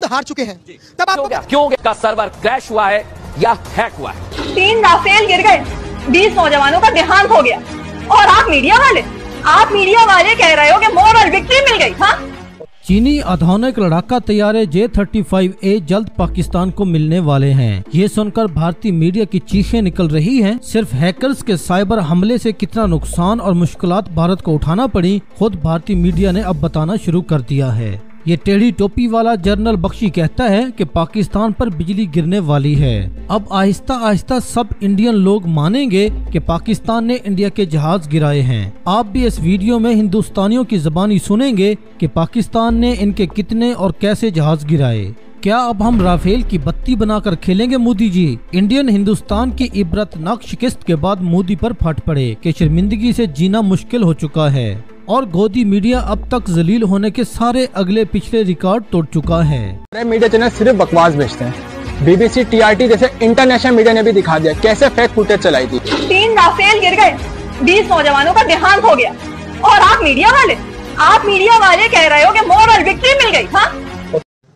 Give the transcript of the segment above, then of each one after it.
हार चुके हैं। तब आपको क्यों का सर्वर क्रैश हुआ है या हैक हुआ है? 3 राफेल गिर गए, 20 नौजवानों का देहांत हो गया, और आप मीडिया वाले कह रहे हो कि मोरल विक्ट्री मिल गई। हाँ, चीनी आधुनिक लड़ाका तैयारे J-35A जल्द पाकिस्तान को मिलने वाले हैं। ये सुनकर भारतीय मीडिया की चीखें निकल रही हैं। सिर्फ हैकर्स के साइबर हमले से कितना नुकसान और मुश्किलात भारत को उठाना पड़ी, खुद भारतीय मीडिया ने अब बताना शुरू कर दिया है। ये टेढ़ी टोपी वाला जनरल बख्शी कहता है कि पाकिस्तान पर बिजली गिरने वाली है। अब आहिस्ता आहिस्ता सब इंडियन लोग मानेंगे कि पाकिस्तान ने इंडिया के जहाज गिराए हैं। आप भी इस वीडियो में हिंदुस्तानियों की ज़बानी सुनेंगे कि पाकिस्तान ने इनके कितने और कैसे जहाज गिराए। क्या अब हम राफेल की बत्ती बनाकर खेलेंगे मोदी जी? इंडियन हिंदुस्तान की इबरतनाक शिकस्त के बाद मोदी पर फट पड़े कि शर्मिंदगी से जीना मुश्किल हो चुका है और गोदी मीडिया अब तक जलील होने के सारे अगले पिछले रिकॉर्ड तोड़ चुका है। मीडिया चैनल सिर्फ बकवास भेजते हैं। BBC, TRT जैसे इंटरनेशनल मीडिया ने भी दिखा दिया कैसे फेक फुटेज चलाई थी। 3 राफेल गिर गए, 20 नौजवानों का देहांत हो गया, और आप मीडिया वाले कह रहे हो कि मोरल विक्ट्री मिल गई। हाँ,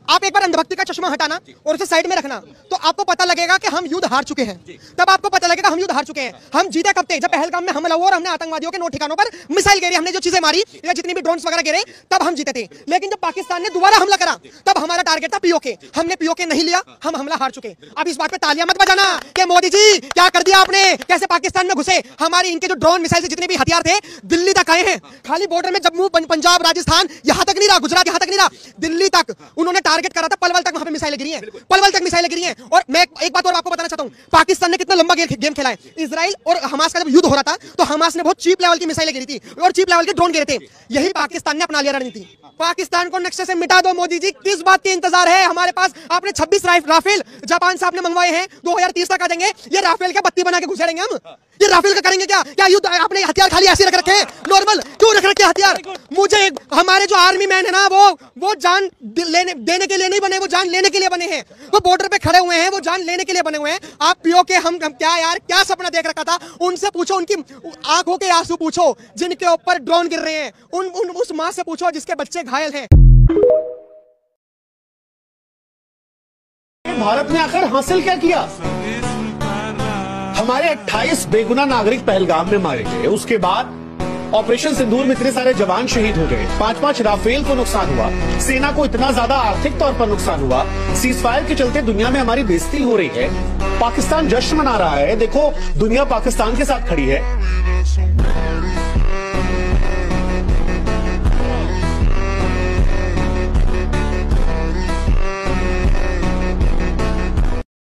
आप एक बार अंधभक्ति का चश्मा हटाना और उसे साइड में रखना, तो आपको पता लगेगा कि हम युद्ध हार चुके हैं। तब आपको पता लगेगा हम युद्ध हार चुके हैं। हम जीते कब थे? जब पहलगाम में हमला हुआ और हमने आतंकवादियों के 9 ठिकानों पर मिसाइल गिरी, हमने जो चीजें मारी या जितनी भी ड्रोन्स वगैरह गिरे, तब हम जीते थे। लेकिन जब पाकिस्तान ने दोबारा हमला करा, तब हमारा टारगेट था POK। हमने POK नहीं लिया, हम हमला हार चुके। अब इस बात पे तालियां मत बजाना कि मोदी जी क्या कर दिया आपने, कैसे पाकिस्तान में घुसे। हमारी इनके जो ड्रोन मिसाइल से जितने भी हथियार थे दिल्ली तक आए हैं। खाली बॉर्डर में जम्मू, पंजाब, राजस्थान यहाँ तक नहीं रहा, गुजरात यहाँ तक नहीं रहा, दिल्ली तक उन्होंने टारगेट करा था। पलवल तक पे मिसाइलें गिरी हैं, पलवल तक मिसाइलें गिरी हैं। और मैं एक बात और आपको बताना चाहता हूं, पाकिस्तान ने कितना लंबा गेम खेला है। इजराइल और हमास का जब युद्ध हो रहा था, तो हमास ने बहुत चीप लेवल की मिसाइलें गिरी थी और चीप लेवल के ड्रोन गिरे थे। यही पाकिस्तान ने अपना लिया रणनीति। पाकिस्तान को नक्शे से मिटा दो मोदी जी, किस बात की इंतजार है हमारे पास? आपने 26 राफेल जापान से आपने मंगवाए हैं, 2030 तक आ जाएंगे। ये राफेल का बत्ती बना के घुसेड़ेंगे हम? ये राफेल का करेंगे क्या? क्या युद्ध आपने हथियार खाली ऐसे रख रखे हैं नॉर्मल? क्यों रख रखे हथियार? मुझे हमारे जो आर्मी मैन है ना, वो जान देने के लिए नहीं बने, वो जान लेने के लिए बने हैं। वो बॉर्डर पे खड़े हुए हैं, वो जान लेने के लिए बने हुए हैं। आप POK हम क्या यार, क्या सपना देख रखा था? उनसे पूछो, उनकी आंखों के आंसू पूछो जिनके ऊपर ड्रोन गिर रहे हैं। उस मां से पूछो जिसके बच्चे घायल हैं। भारत ने आखिर हासिल क्या किया? हमारे 28 बेगुनाह नागरिक पहलगाम में मारे गए। उसके बाद ऑपरेशन सिंदूर में इतने सारे जवान शहीद हो गए। 5-5 राफेल को नुकसान हुआ। सेना को इतना ज्यादा आर्थिक तौर पर नुकसान हुआ। सीजफायर के चलते दुनिया में हमारी बेइज्जती हो रही है। पाकिस्तान जश्न मना रहा है। देखो, दुनिया पाकिस्तान के साथ खड़ी है।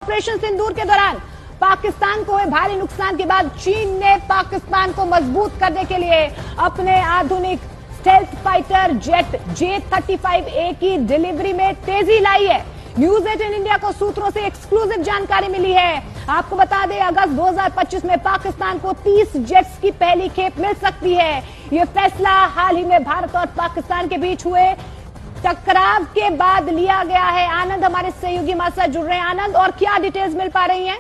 ऑपरेशन सिंदूर के दौरान पाकिस्तान को हुए भारी नुकसान के बाद चीन ने पाकिस्तान को मजबूत करने के लिए अपने आधुनिक स्टेल्थ फाइटर जेट J-35A की डिलीवरी में तेजी लाई है। न्यूज 18 इंडिया को सूत्रों से एक्सक्लूसिव जानकारी मिली है। आपको बता दें, अगस्त 2025 में पाकिस्तान को 30 जेट्स की पहली खेप मिल सकती है। यह फैसला हाल ही में भारत और पाकिस्तान के बीच हुए टकराव के बाद लिया गया है। आनंद हमारे सहयोगी हमारे साथ जुड़ रहे हैं। आनंद, और क्या डिटेल्स मिल पा रही हैं?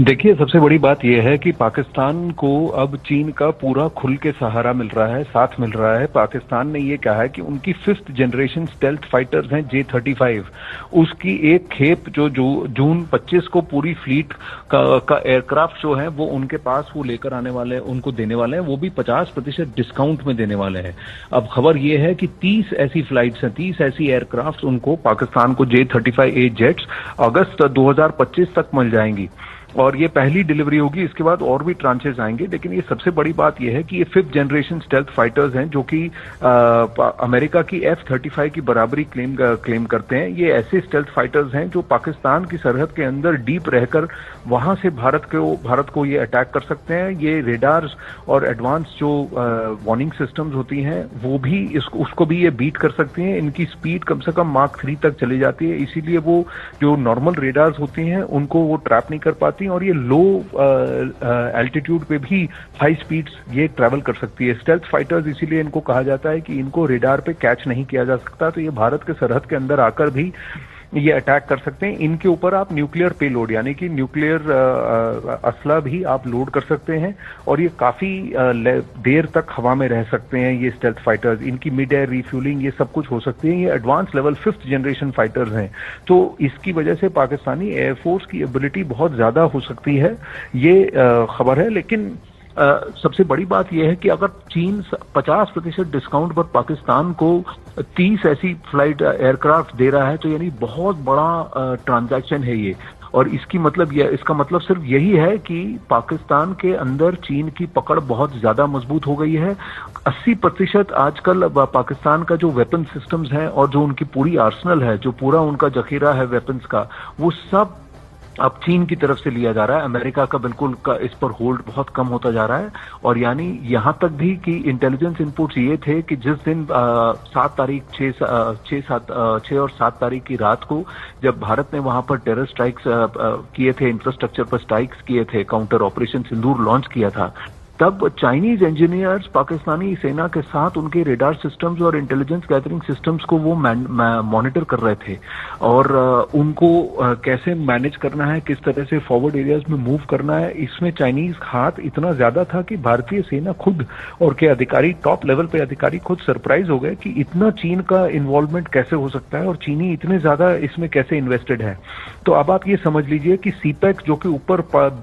देखिए, सबसे बड़ी बात यह है कि पाकिस्तान को अब चीन का पूरा खुल के सहारा मिल रहा है, साथ मिल रहा है। पाकिस्तान ने ये कहा है कि उनकी 5th जनरेशन स्टेल्थ फाइटर्स हैं J-35, उसकी एक खेप जो जून 25 को पूरी फ्लीट का एयरक्राफ्ट जो है वो उनके पास वो लेकर आने वाले हैं, उनको देने वाले हैं। वो भी 50% डिस्काउंट में देने वाले हैं। अब खबर ये है कि 30 ऐसी फ्लाइट्स हैं, 30 ऐसी एयरक्राफ्ट उनको, पाकिस्तान को J-35A जेट्स अगस्त 2025 तक मिल जाएंगी और ये पहली डिलीवरी होगी। इसके बाद और भी ट्रांचेस आएंगे। लेकिन ये सबसे बड़ी बात ये है कि ये 5th जनरेशन स्टेल्थ फाइटर्स हैं जो कि अमेरिका की F-35 की बराबरी क्लेम करते हैं। ये ऐसे स्टेल्थ फाइटर्स हैं जो पाकिस्तान की सरहद के अंदर डीप रहकर वहां से भारत को ये अटैक कर सकते हैं। ये रेडार्स और एडवांस जो वार्निंग सिस्टम्स होती हैं वो भी उसको भी ये बीट कर सकती हैं। इनकी स्पीड कम से कम Mach 3 तक चली जाती है, इसीलिए वो जो नॉर्मल रेडार्स होती हैं उनको वो ट्रैप नहीं कर पाती और ये लो एल्टीट्यूड पे भी हाई स्पीड्स ये ट्रैवल कर सकती है। स्टेल्थ फाइटर्स इसीलिए इनको कहा जाता है कि इनको रेडार पे कैच नहीं किया जा सकता, तो ये भारत के सरहद के अंदर आकर भी ये अटैक कर सकते हैं। इनके ऊपर आप न्यूक्लियर पेलोड यानी कि न्यूक्लियर असला भी आप लोड कर सकते हैं और ये काफी देर तक हवा में रह सकते हैं। ये स्टेल्थ फाइटर्स, इनकी मिड एयर रिफ्यूलिंग ये सब कुछ हो सकती है। ये advance level 5th generation fighters हैं, तो इसकी वजह से पाकिस्तानी एयरफोर्स की एबिलिटी बहुत ज्यादा हो सकती है, ये खबर है। लेकिन सबसे बड़ी बात यह है कि अगर चीन 50% डिस्काउंट पर पाकिस्तान को 30 ऐसी फ्लाइट एयरक्राफ्ट दे रहा है, तो यानी बहुत बड़ा ट्रांजैक्शन है ये। और इसका मतलब सिर्फ यही है कि पाकिस्तान के अंदर चीन की पकड़ बहुत ज्यादा मजबूत हो गई है। 80% आजकल पाकिस्तान का जो वेपन सिस्टम्स हैं और जो उनकी पूरी आर्सनल है, जो पूरा उनका जखीरा है वेपन्स का, वो सब अब चीन की तरफ से लिया जा रहा है। अमेरिका का बिल्कुल इस पर होल्ड बहुत कम होता जा रहा है। और यानी यहां तक भी कि इंटेलिजेंस इनपुट्स ये थे कि जिस दिन 6 और 7 तारीख की रात को जब भारत ने वहां पर टेरर स्ट्राइक्स किए थे, इंफ्रास्ट्रक्चर पर स्ट्राइक्स किए थे, काउंटर ऑपरेशन सिंदूर लॉन्च किया था, तब चाइनीज इंजीनियर्स पाकिस्तानी सेना के साथ उनके रेडार सिस्टम्स और इंटेलिजेंस गैदरिंग सिस्टम्स को वो मॉनिटर कर रहे थे और उनको कैसे मैनेज करना है, किस तरह से फॉरवर्ड एरियाज में मूव करना है, इसमें चाइनीज हाथ इतना ज्यादा था कि भारतीय सेना खुद और के अधिकारी, टॉप लेवल पे अधिकारी खुद सरप्राइज हो गए कि इतना चीन का इन्वॉल्वमेंट कैसे हो सकता है और चीनी इतने ज्यादा इसमें कैसे इन्वेस्टेड है। तो अब आप ये समझ लीजिए कि सीपेक जो कि ऊपर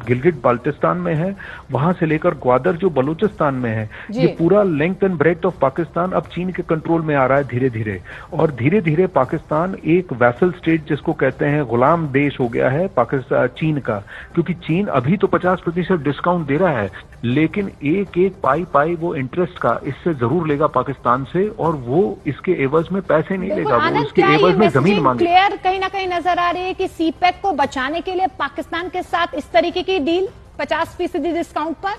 गिलगिट बाल्टिस्तान में है, वहां से लेकर ग्वादर जो बलूचिस्तान में है, ये पूरा length and breadth of Pakistan अब चीन के कंट्रोल में आ रहा है धीरे धीरे। और धीरे धीरे पाकिस्तान एक वैसल स्टेट जिसको कहते हैं गुलाम देश हो गया है पाकिस्तान चीन का, क्योंकि चीन अभी तो 50% डिस्काउंट दे रहा है, लेकिन एक एक पाई वो इंटरेस्ट का इससे जरूर लेगा पाकिस्तान से, और वो इसके एवज में पैसे नहीं लेगा, वो इसके एवज में जमीन मांगेगा। क्लियर कहीं ना कहीं नजर आ रही है कि सीपेक को बचाने के लिए पाकिस्तान के साथ इस तरीके की डील 50% डिस्काउंट पर,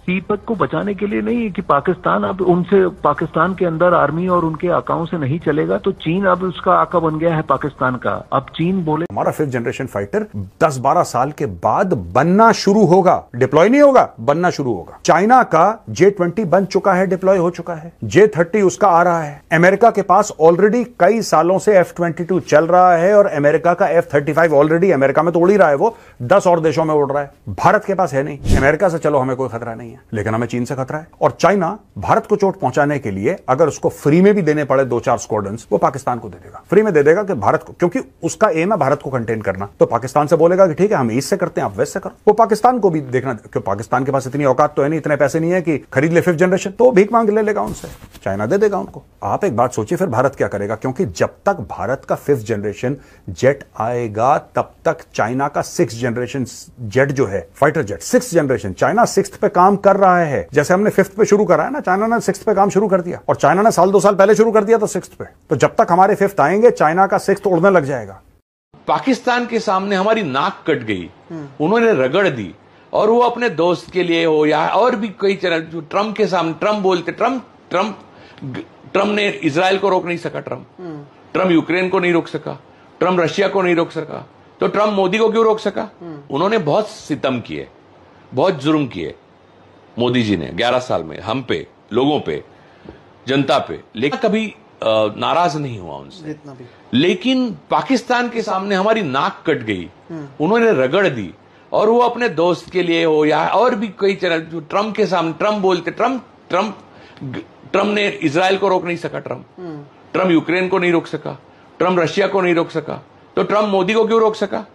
सीपेक को बचाने के लिए नहीं है कि पाकिस्तान अब उनसे, पाकिस्तान के अंदर आर्मी और उनके आकाओं से नहीं चलेगा, तो चीन अब उसका आका बन गया है पाकिस्तान का। अब चीन बोले हमारा 5th जनरेशन फाइटर 10-12 साल के बाद बनना शुरू होगा, डिप्लॉय नहीं होगा, बनना शुरू होगा। चाइना का J-20 बन चुका है, डिप्लॉय हो चुका है, J-30 उसका आ रहा है। अमेरिका के पास ऑलरेडी कई सालों से F-22 चल रहा है और अमेरिका का F-35 ऑलरेडी अमेरिका में तो उड़ ही रहा है, वो 10 और देशों में उड़ रहा है। भारत के पास है नहीं। अमेरिका से चलो हमें कोई खतरा नहीं है, लेकिन हमें चीन से खतरा है। और चाइना भारत को चोट पहुंचाने के लिए अगर उसको फ्री में भी देने पड़े 2-4 स्क्वाड्रन्स, वो पाकिस्तान को दे देगा, फ्री में दे देगा कि भारत को, क्योंकि उसका एम है भारत को कंटेन करना। तो पाकिस्तान से बोलेगा कि ठीक है हम ईस्ट से करते हैं, आप वेस्ट से करो। वो पाकिस्तान को भी देखना, क्योंकि पाकिस्तान के पास इतनी औकात तो है नहीं, इतने पैसे नहीं है कि खरीद ले 5th जनरेशन, तो भीख मांग ले लेगा उनसे, चाइना दे देगा उनको। आप एक बात सोचिए फिर भारत क्या करेगा, क्योंकि जब तक भारत का 5th जनरेशन जेट आएगा तब तक चाइना का 6th जनरेशन जेट जो है fighter jet 6th generation, China 6th पे काम कर रहा है। जैसे हमने 5th पे शुरू करा है ना, चाइना ने 6th पे काम शुरू कर दिया, और चाइना ने 1-2 साल पहले शुरू कर दिया तो 6th पे। तो जब तक हमारे 5th आएंगे चाइना का 6th उड़ने लग जाएगा। पाकिस्तान के सामने हमारी नाक कट गई, उन्होंने रगड़ दी, और वो अपने दोस्त के लिए हो या और भी कई तरह, जो ट्रंप के सामने, ट्रंप बोलते, ट्रंप ने इजराइल को रोक नहीं सका, ट्रंप यूक्रेन को नहीं रोक सका, ट्रंप रशिया को नहीं रोक सका, तो ट्रंप मोदी को क्यों रोक सका? उन्होंने बहुत सितम किए, बहुत जुर्म किए मोदी जी ने 11 साल में, हम पे, लोगों पे, जनता पे, लेकिन कभी नाराज नहीं हुआ उनसे। लेकिन पाकिस्तान के सामने हमारी नाक कट गई, उन्होंने रगड़ दी, और वो अपने दोस्त के लिए हो या और भी कई तरह, जो ट्रंप के सामने, ट्रंप बोलते, ट्रंप ने इजराइल को रोक नहीं सका, ट्रंप यूक्रेन को नहीं रोक सका, ट्रंप रशिया को नहीं रोक सका, तो ट्रंप मोदी को क्यों रोक सका?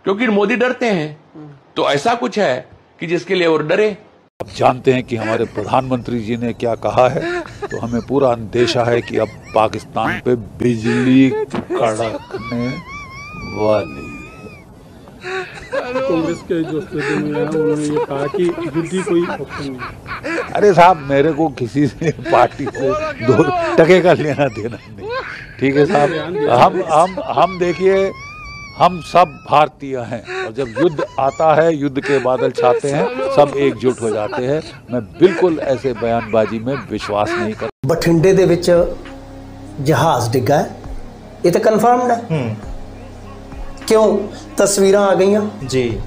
क्योंकि मोदी डरते हैं। तो ऐसा कुछ है कि जिसके लिए वो डरे। अब जानते हैं कि हमारे प्रधानमंत्री जी ने क्या कहा है, तो हमें पूरा अंदेशा है कि अब पाकिस्तान पे बिजली कड़कने वाली है। कांग्रेस के जो स्टेडियम में उन्होंने ये कहा कि युद्ध ही कोई ऑप्शन नहीं। अरे साहब, मेरे को किसी से पार्टी से 2 टके का लेना देना नहीं, ठीक है साहब। हम देखिए, हम सब भारतीय हैं, और जब युद्ध आता है, युद्ध के बादल छाते हैं, सब एकजुट हो जाते हैं। मैं बिल्कुल ऐसे बयानबाजी में विश्वास नहीं करता। बठिंडे दे विच जहाज डिग्गा है, ये तो कन्फर्म्ड है। क्यों? तस्वीरां आ गई जी,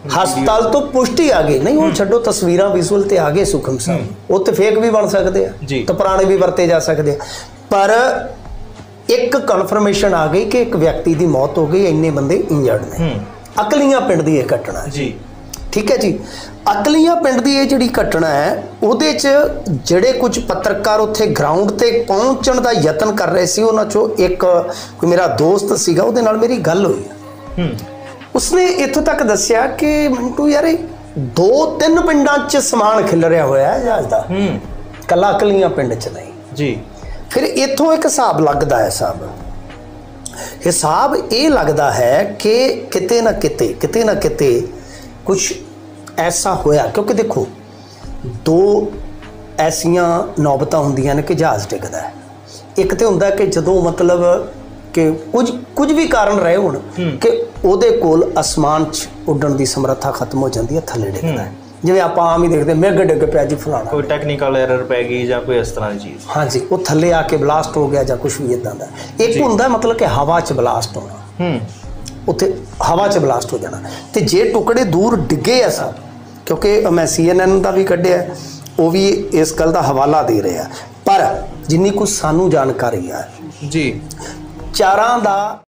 हस्पताल तो पुष्टि आ गई, नहीं वो छड्डो, तस्वीरां विजुअल ते आ गए सुखम साहब, उत्ते फेक भी बन सकते हैं, तो पुराने भी वरते जा सकते हैं। पर एक कन्फर्मेशन आ गई कि एक व्यक्ति की मौत हो गई, इन्ने बंदे इंजर्ड ने। अकलियां पिंड की यह घटना है जी, ठीक है जी। अकलियां पिंड की यह जिहड़ी घटना है उहदे च जिहड़े कुछ पत्रकार उत्थे ग्राउंड ते पहुंचण दा यतन कर रहे सी, उन्हां चों एक कोई मेरा दोस्त सीगा, उहदे नाल मेरी गल हुई है। उसने इत्थों तक दस्सिया कि मिंटू यार 2-3 पिंडां च समान खिलरिया होया है जहाज दा, कला अकलियां पिंड च नहीं जी। फिर इत्थों एक हिसाब लगता है, हिसाब ये लगता है कि किते ना किते कुछ ऐसा होया, क्योंकि देखो 2 ऐसियां नौबतां हुंदियां ने कि जहाज़ डिगदा है। एक तो हुंदा कि जदों मतलब कि कुछ भी कारण रहे होण कि उहदे कोल आसमान च उड्डण दी समर्था खत्म हो जाती है, थल्ले डिगदा है। जिवें आपां आम ही देखते मिग डिग पिया जी फलाना, कोई टैक्नीकल एरर पै गई जां कोई इस तरह की चीज़, हाँ जी, वो थल्ले आके ब्लास्ट हो गया जां कुछ भी इदां दा। एक हुंदा मतलब कि हवा च ब्लास्ट होना, उत्थे हवा च ब्लास्ट हो जाना। तो जे टुकड़े दूर डिगे आ सब, क्योंकि मैं CNN का भी कढ़िया, वो भी इस गल का हवाला दे रहे हैं, पर जिन्नी कुछ सानू जानकारी है जी, चारां दा